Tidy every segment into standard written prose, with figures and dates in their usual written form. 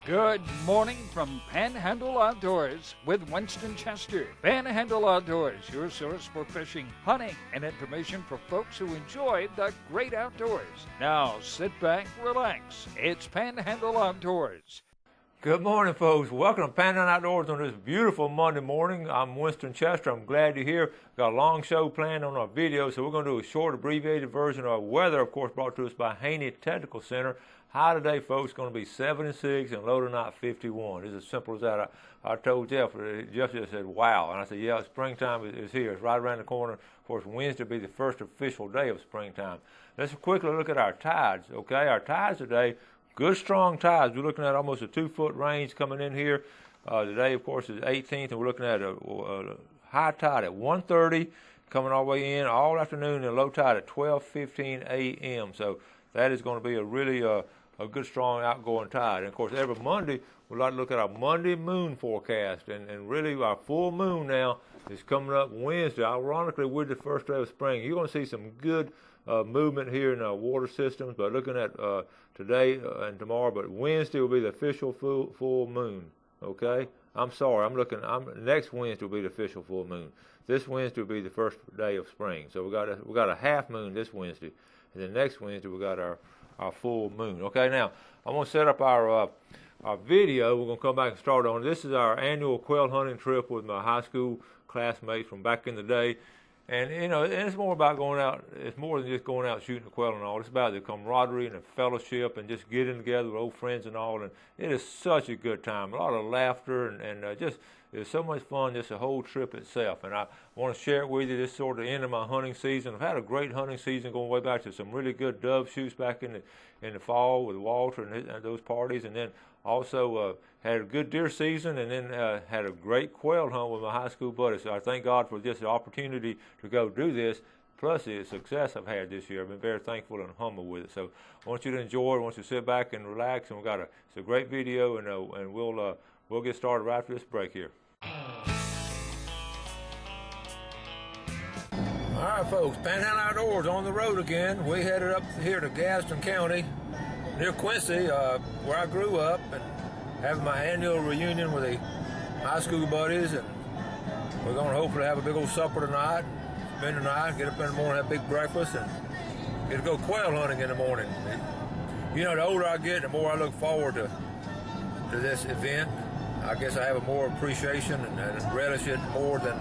Good morning from Panhandle Outdoors with Winston Chester. Panhandle Outdoors, your source for fishing, hunting, and information for folks who enjoy the great outdoors. Now sit back, relax. It's Panhandle Outdoors. Good morning, folks. Welcome to Panhandle Outdoors on this beautiful Monday morning. I'm Winston Chester. I'm glad you're here. Got a long show planned on our video, so we're going to do a short, abbreviated version of weather, of course, brought to us by Haney Technical Center. High today, folks, going to be 76 and low tonight 51. It's as simple as that. I told Jeff just said, wow. And I said, yeah, springtime is here. It's right around the corner. Of course, Wednesday will be the first official day of springtime. Let's quickly look at our tides, okay? Our tides today, good strong tides. We're looking at almost a 2-foot range coming in here. Today, of course, is 18th, and we're looking at a high tide at 1:30 coming all the way in all afternoon, and low tide at 12:15 a.m. So that is going to be a really a good, strong outgoing tide. And, of course, every Monday, we like to look at our Monday moon forecast. And really, our full moon now is coming up Wednesday. Ironically, with the first day of spring, you're going to see some good movement here in our water systems. But looking at today and tomorrow, but Wednesday will be the official full moon, okay? I'm sorry, next Wednesday will be the official full moon. This Wednesday will be the first day of spring. So we got a half moon this Wednesday. And then next Wednesday, we got our full moon. Okay, now, I'm going to set up our video. We're going to come back and start on. This is our annual quail hunting trip with my high school classmates from back in the day. And, you know, it's more about going out. It's more than just going out shooting the quail and all. It's about the camaraderie and the fellowship and just getting together with old friends and all. And it is such a good time. A lot of laughter and just it's so much fun, just the whole trip itself. And I want to share it with you. This is sort of the end of my hunting season. I've had a great hunting season going way back to some really good dove shoots back in the fall with Walter and those parties. And then also had a good deer season, and then had a great quail hunt with my high school buddies. So I thank God for just the opportunity to go do this, plus the success I've had this year. I've been very thankful and humble with it. So I want you to enjoy it. I want you to sit back and relax. And it's a great video, and we'll get started right after this break here. All right, folks, Panhandle Outdoors on the road again. We headed up here to Gadsden County, near Quincy, where I grew up, and having my annual reunion with the high school buddies. And we're going to hopefully have a big old supper tonight, spend the night, get up in the morning, have a big breakfast, and get to go quail hunting in the morning. You know, the older I get, the more I look forward to this event. I guess I have a more appreciation and relish it more than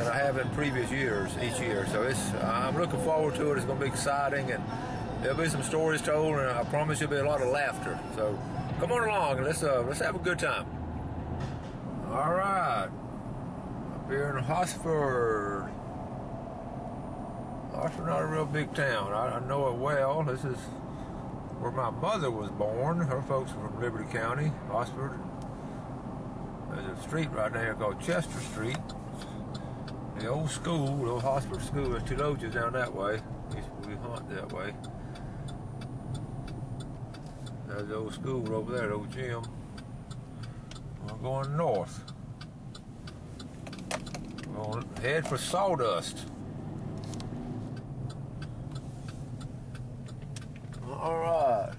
I have in previous years, each year. So I'm looking forward to it. It's going to be exciting, and there'll be some stories told, and I promise there'll be a lot of laughter. So come on along, and let's have a good time. All right, up here in Hosford. Hosford, not a real big town. I know it well. This is where my mother was born. Her folks are from Liberty County, Hosford. There's a street right there called Chester Street. The old school, the old Hosford School, there's 2 lodges down that way. We hunt that way. There's the old school over there, the old gym. We're going north. We're going to head for Sawdust. All right.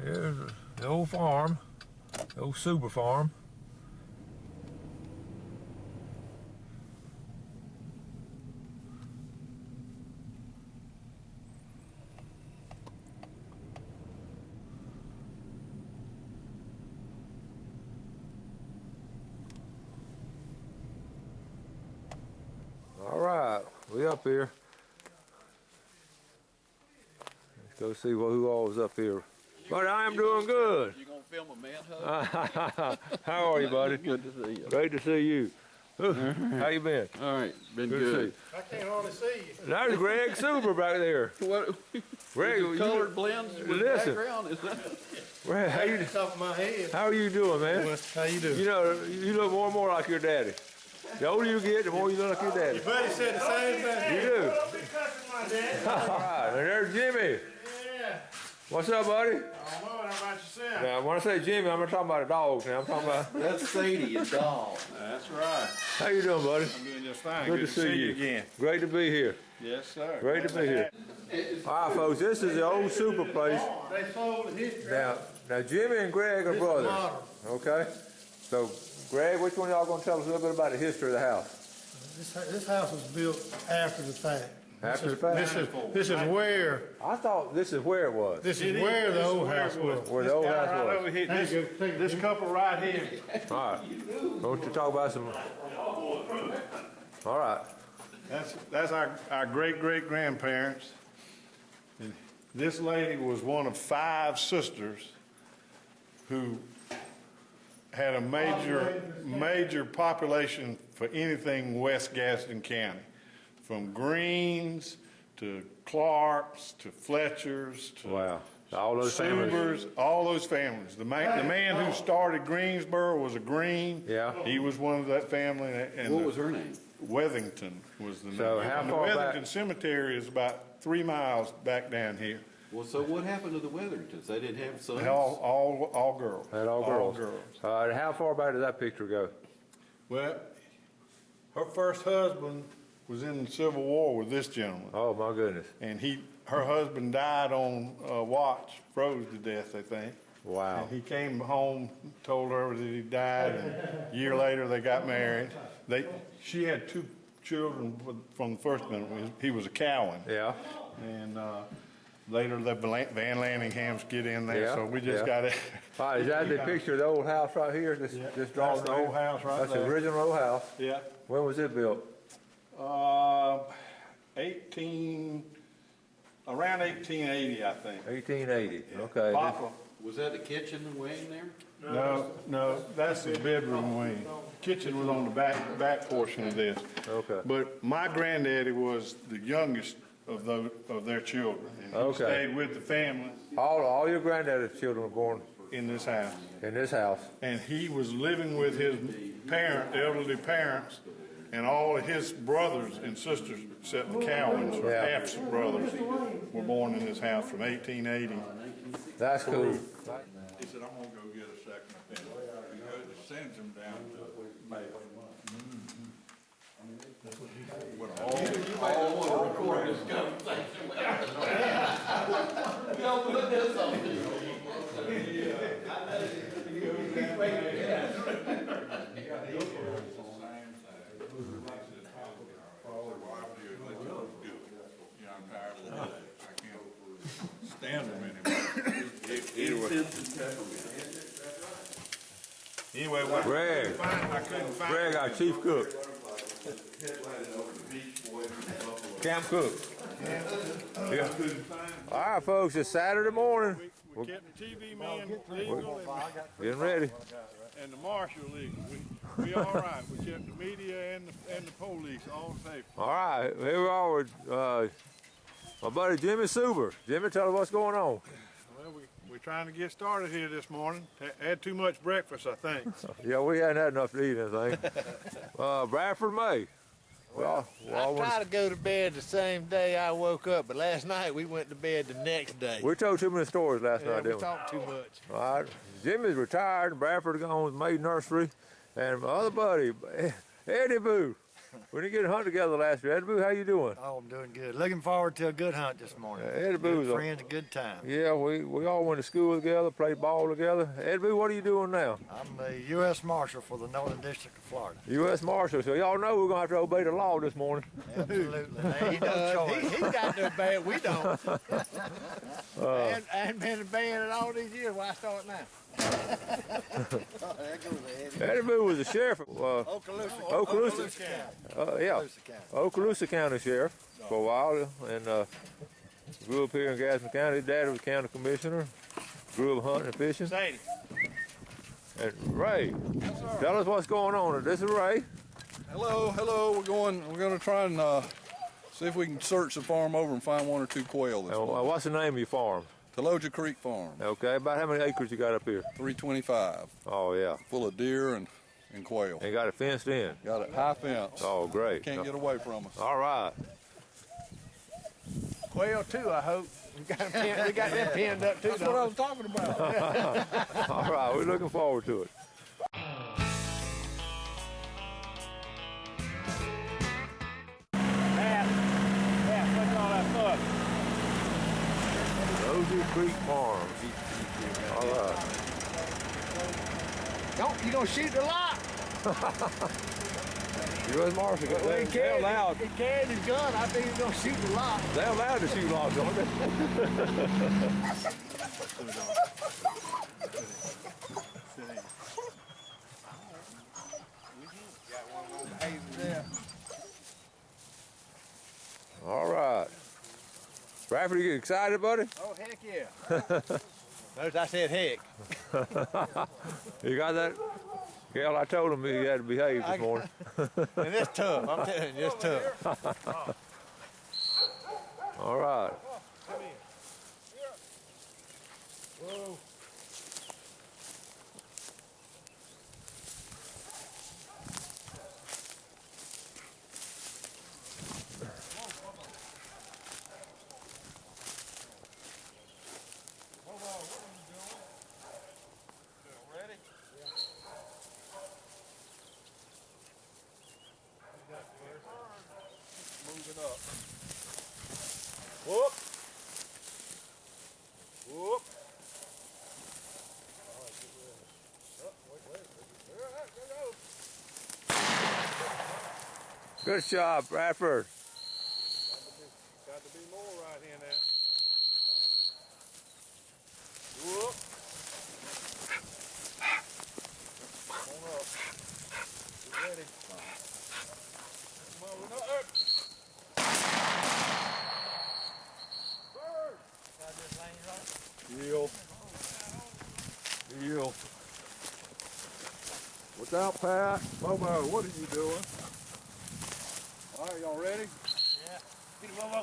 Here's the old farm, the old super farm. All right, we up here. Let's go see who all is up here. But I am doing good. You gonna film a man hug? How are you, buddy? Good to see you. Great to see you. How you been? All right, been Good good. to see you. I can't hardly see you. There's Greg Super back there. What? Greg, The colored blends with the listen. background. Is that? Greg, how you? Top of my head. How are you doing, man? How you doing? You know, you look more and more like your daddy. The older you get, the more you look like your daddy. Your buddy said the same thing. You do. Don't be cussing my dad. All right, and there's Jimmy. Yeah. What's up, buddy? Oh, Lord, how about yourself? Now, when I say Jimmy, I'm not talking about a dog now. I'm talking about... That's Sadie, a dog. That's right. How you doing, buddy? I'm doing just fine. Good to see you again. Great to be here. Yes, sir. Great to be here. All right, folks, this is the old super place. They sold the history. Now Jimmy and Greg are brothers. Okay? So, Greg, which one of y'all going to tell us a little bit about the history of the house? This house was built after the fact. After the fact? This is where I thought this is where it was. this is where the old house was. Where the old house Right was. over here. This couple right here. All right. Don't you talk about some... All right. That's our great-great-grandparents. And this lady was one of 5 sisters who had a major population for anything West Gaston County, from Greens to Clarks to Fletchers to Wow. All those families. Subers, all those families. The man who started Greensboro was a Green. Yeah. He was one of that family. And What was her name? Wethington was the name. So how And far the back- Wethington Cemetery is about 3 miles back down here. Well, so what happened to the Weathertons? They didn't have sons? All girls. Had all girls. How far back did that picture go? Well, her first husband was in the Civil War with this gentleman. Oh, my goodness. And her husband died on watch, froze to death, I think. Wow. And he came home, told her that he died, and a year later they got married. She had 2 children from the first man. He was a Cowan. Yeah. And later the Van Lanninghams get in there, Yeah, so we just yeah. got it. All right, is that the picture of the old house right here? This drawing That's the right old here? house right That's there. the original old house. Yeah. When was it built? Around 1880, I think. 1880. Okay. Papa. Was that the kitchen wing there? No, that's the bedroom wing. Kitchen was on the back portion of this. Okay. But my granddaddy was the youngest of their children. And he Okay. stayed with the family All your granddaddy's children were born in this house. in this house. And he was living with his elderly parents, and all of his brothers and sisters, except the Cowans, or Yeah. half brothers, were born in this house from 1880. That's cool. He said, I'm gonna go get a second opinion. He goes and sends him down to Mayo. I'm tired of the headache. I can't stand them anymore. Anyway, Greg. I couldn't find Greg, our chief cook. Camp cook. Yeah. All right, folks, it's Saturday morning. We kept the TV man legal Getting ready. and the marshal legal. We all right. We kept the media and the police all safe. All right, here we are with my buddy Jimmy Suber. Jimmy, tell us what's going on. Well, we're trying to get started here this morning. Had too much breakfast, I think. Yeah, we hadn't had enough to eat anything. Bradford May. I try to go to bed the same day I woke up, but last night we went to bed the next day. We told too many stories last night, We didn't we? talked too much. All right, Jimmy's retired, Bradford gone with May Nursery, and my other buddy, Eddie Boo. We didn't get a hunt together last year. Eddie Boo, how you doing? Oh, I'm doing good. Looking forward to a good hunt this morning. Eddie Boo's Good friends, a good time. Yeah, we all went to school together, played ball together. Eddie Boo, what are you doing now? I'm a U.S. Marshal for the Northern District of Florida. U.S. Marshal. So y'all know we're gonna have to obey the law this morning. Absolutely. There ain't no choice. He got no bad, we don't. I ain't been obeying it all these years. Why start now? Eddie Boo was the sheriff of Okaloosa. Yeah, Okaloosa County Sheriff for a while, and grew up here in Gaston County. His dad was county commissioner. Grew up hunting and fishing. Sadie. And Ray, tell us what's going on. This is Ray. Hello, we're gonna try and see if we can search the farm over and find 1 or 2 quail this And morning. what's the name of your farm? Teloja Creek Farm, Okay, about how many acres you got up here? 325, Oh yeah, full of deer and quail. and got it fenced in. Got a high fence. Oh great. Can't get away from us. All right. Quail too, I hope. We got them pinned up too. That's what I was talking about. All right, we're looking forward to it. Nosy Creek Farms. All right. You gonna shoot the lot? U.S. Marshal, they're allowed. He carried his gun. I think he's gonna shoot the lot. They're allowed to shoot logs, aren't they? All right. Bradford, you get excited, buddy? Oh, heck yeah. Notice I said heck. You got that? Gail, I told him he had to behave this morning. And it's tough. I'm telling you, it's tough. All right. Whoa. Moving up. Whoop. Whoop. Good job, Bradford. Got to be more right here now. Whoop. On up. Get ready. Come on, we're not up. Yield. Yield. What's out, Pat? Bobo, what are you doing? All right, y'all ready? Yeah. Get it, Bobo.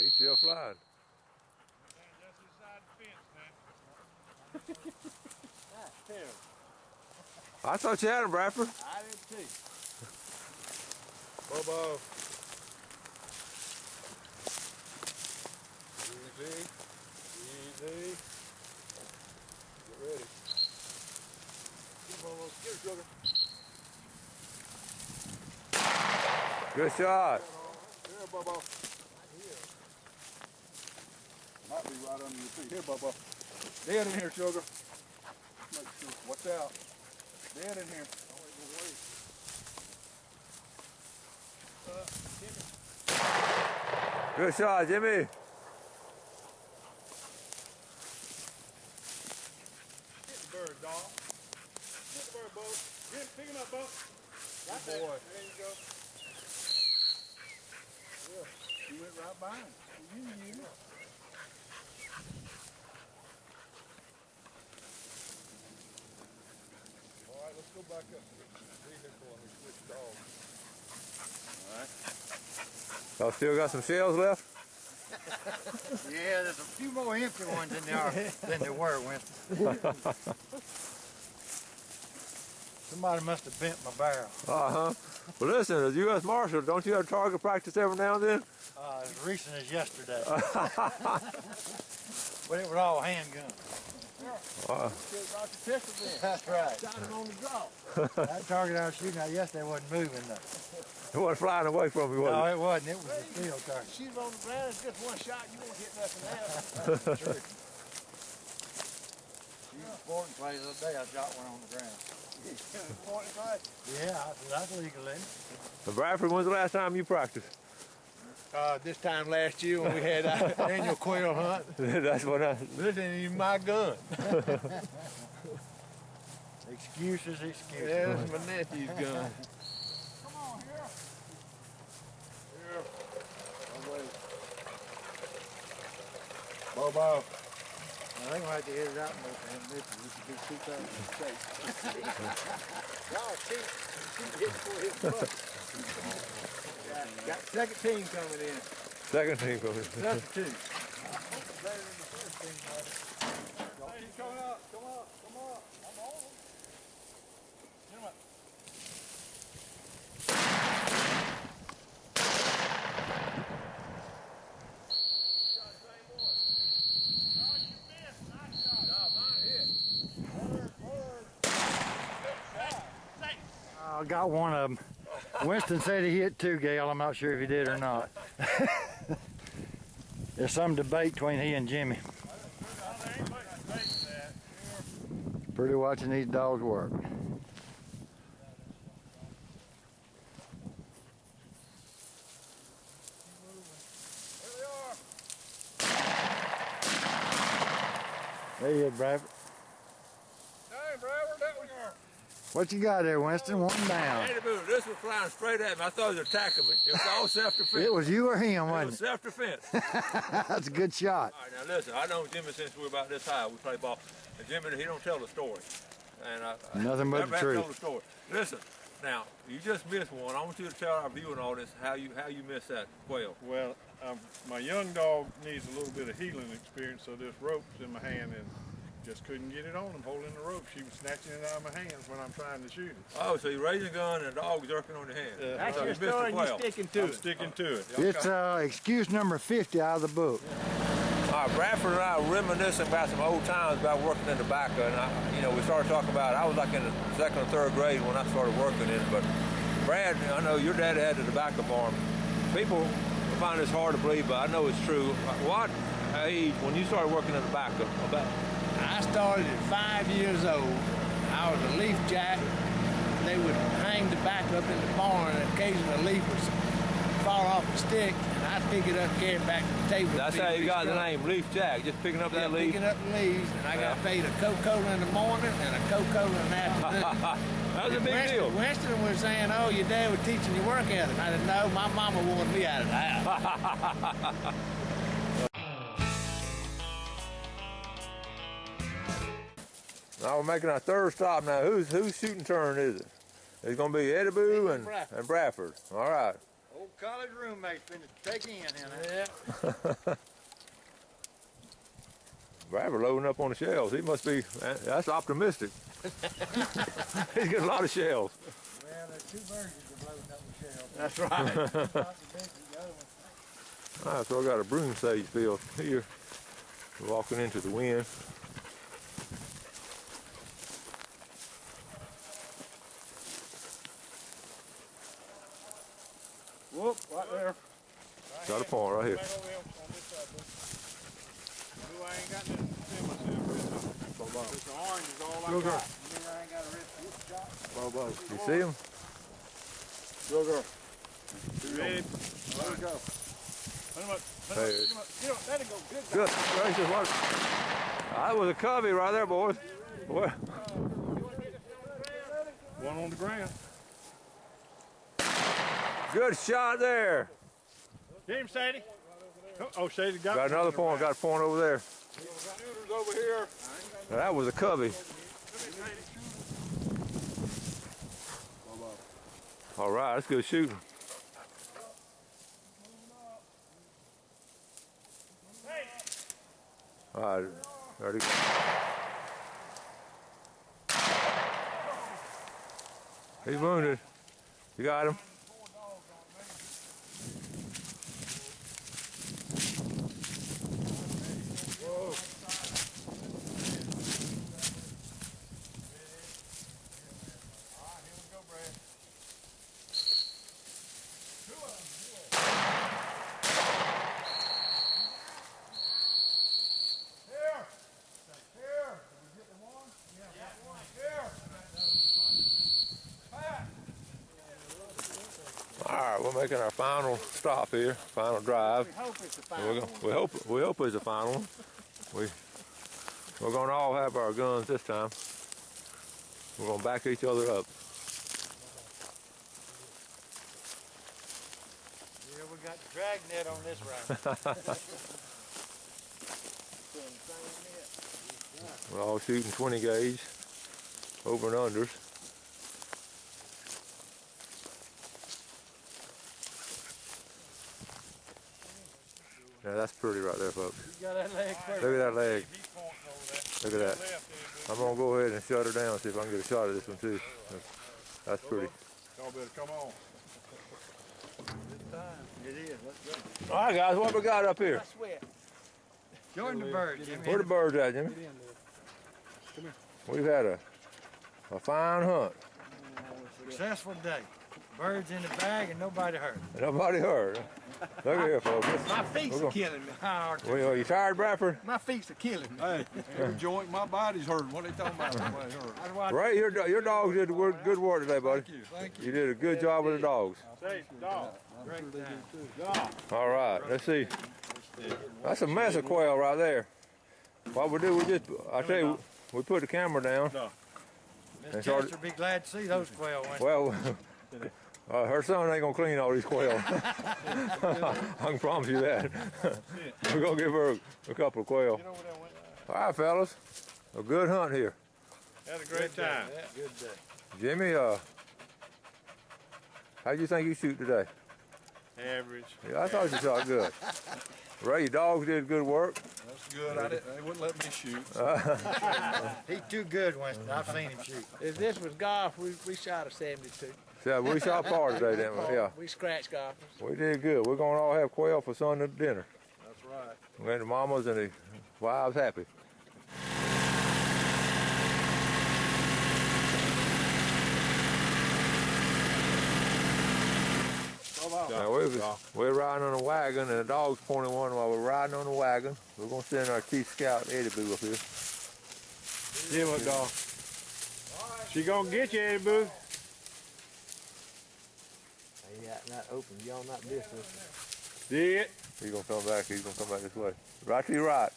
He's still flying. Just inside the fence now. That's terrible. I thought you had him, Bradford. I did too. Bobo. Easy. Easy. Get ready. Get Bobo. Get her, sugar. Good shot. Here, Bobo. Might be right under your feet. Here, Bobo. Dead in here, sugar. Make sure. Watch out. Dead in here. Good shot, Jimmy. Get the bird, dog. Get the bird, Bo. Get, pick him up, Bo. Right there. Boy. There you go. Yeah. She went right by him. You knew. All right, let's go back up to the vehicle and we switch dogs. All right. Y'all still got some shells left? Yeah, there's a few more empty ones in there than there were, Winston. Somebody must have bent my barrel. Uh-huh. Well, listen, as U.S. Marshal, don't you have target practice every now and then? As recent as yesterday. But it was all handgun. That's right. Shot him on the draw. That target I was shooting at yesterday wasn't moving though. It wasn't flying away from you, was No, it? it wasn't. It was a field target. Shoot on the ground. It's just one shot. You won't hit nothing else. True. Shooting sporting clays the other day, I shot one on the ground. Pointing right. Yeah, that's legal, isn't it? So Bradford, when's the last time you practiced? This time last year when we had our annual quail hunt. That's what I... This ain't even my gun. Excuses. Yeah, this is my nephew's gun. Come on, here. Here. Don't wait. Bobo. I think we'll have to hit it out more for him this year. We should do 2006. Y'all cheat. Hit for his butt. Got second team coming in. Second team coming. Substitute. Hey, he's coming up. Come up. Come up. I'm on him. Get him up. I got one of them. Winston said he hit 2, Gail. I'm not sure if he did or not. There's some debate between he and Jimmy. Pretty watching these dogs work. There you go, Bradford. Dang, Bradford, that was What you got there, Winston? One down. This was flying straight at me. I thought he was attacking me. It was all self-defense. It was you or him, It was wasn't it? self-defense. That's a good shot. All right, now listen, I know Jimmy since we were about this high. We play ball. And Jimmy, he don't tell the story. And Nothing but the truth. Tell the story. Listen, now, you just missed one. I want you to tell our viewing audience how you missed that quail. Well, my young dog needs a little bit of healing experience, so this rope's in my hand and just couldn't get it on him, holding the rope. She was snatching it out of my hands when I'm trying to shoot it. Oh, so you're raising a gun and a dog jerking on your hand. That's So your you missed the story and you're quail. sticking to I'm it. sticking to it. It's excuse number 50 out of the book. Bradford and I were reminiscing about some old times about working in tobacco, and we started talking about, I was like in the 2nd or 3rd grade when I started working in it, but Brad, I know your dad had the tobacco farm. People find this hard to believe, but I know it's true. What age, when you started working in tobacco, about? I started at 5 years old. I was a leaf jack. They would hang the back up in the barn, and occasionally a leaf would fall off the stick, and I'd pick it up, carry it back to the table. That's how you got the name, Leaf Jack, just picking up that leaf. Picking up the leaves, and I got paid a Coca-Cola in the morning and a Coca-Cola in the afternoon. That was a big deal. Winston was saying, oh, your dad was teaching you work ethic. I said, no, my mama wanted me out of the house. Now we're making our 3rd stop now. Whose shooting turn is it? It's going to be Eddie Boo and Bradford. All right. Old college roommate finna take in, Yeah. Bradford loading up on the shells. He must be, that's optimistic. He's getting a lot of shells. Well, there's 2 versions of loading up the shells. That's right. All right, so I got a broom sage field here. Walking into the wind. Whoop, right there. Got a point right here. Back over here on this side, bud. Ooh, I ain't got nothing to send myself. This orange is all I got. I ain't got a rest shot. Bobo. You see him? Sugar. You ready? Let her go. Put him up. Hey. That'll go good. Good gracious, what? That was a covey right there, boys. Boy. One on the ground. Good shot there. Get him, Sadie. Oh, Sadie got Got another point. Got a point over there. Shooters over here. Now, that was a covey. All right, that's good shooting. All right, ready? He's wounded. You got him? All right, we're making our final stop here, final drive. We hope it's the final. We hope it's the final one. We're going to all have our guns this time. We're going to back each other up. Yeah, we got the drag net on this round. We're all shooting 20 gauge, over and unders. Yeah, that's pretty right there, folks. You got that leg first. Look at that leg. Look at that. I'm gonna go ahead and shut her down, see if I can get a shot of this one too. That's pretty. Y'all better come on. It is. Let's go. All right, guys, what we got up here? I sweat. Join the bird, Jimmy. Where the birds at, Jimmy? We've had a fine hunt. Successful day. Birds in the bag and nobody hurt. Nobody hurt. Look here, folks. My feet are killing me. How Well, you tired, Bradford? My feet are killing me. Hey, every joint in my body's hurting. What are they talking about? Everybody hurt. Ray, your dogs did good work today, buddy. Thank you. You did a good job with the dogs. Say, dog. All right, let's see. That's a mess of quail right there. What we do, I tell you, we put the camera down. Miss Chester be glad to see those quail. Well, her son ain't gonna clean all these quail. I can promise you that. We're gonna give her a couple of quail. All right, fellas, a good hunt here. Had a great time. Good day. Jimmy, how'd you think you shoot today? Average. Yeah, I thought you shot good. Ray, your dogs did good work. That's good. They wouldn't let me shoot. He's too good, Winston. I've seen him shoot. If this was golf, we shot a 72. Yeah, we shot par today, didn't we? Yeah, We scratch golfers. we did good. We're gonna all have quail for Sunday dinner. That's right. We got the mamas and the wives happy. Now we're riding on a wagon and the dog's pointing one while we're riding on the wagon. We're gonna send our chief scout Eddie Boo up here. See what, dog? She gonna get you, Eddie Boo. Not open. Y'all not this one. See it? He's gonna come back. He's gonna come back this way. Right to your right.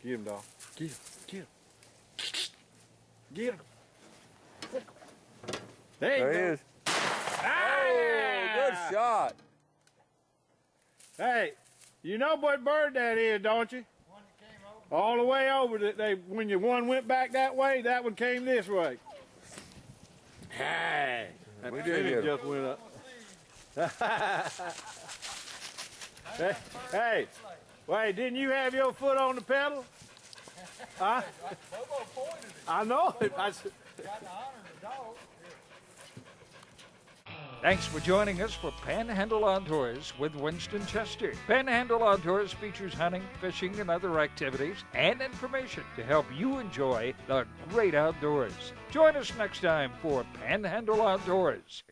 Get him, dog. Get him. Get him. Get him. There he is. Oh, good shot. Hey, you know what bird that is, don't you? One that came over. All the way over. When your one went back that way, that one came this way. Hey, that We did get him. just went up. hey, wait, didn't you have your foot on the pedal? Huh? I know it. Thanks for joining us for Panhandle Outdoors with Winston Chester. Panhandle Outdoors features hunting, fishing, and other activities and information to help you enjoy the great outdoors. Join us next time for Panhandle Outdoors.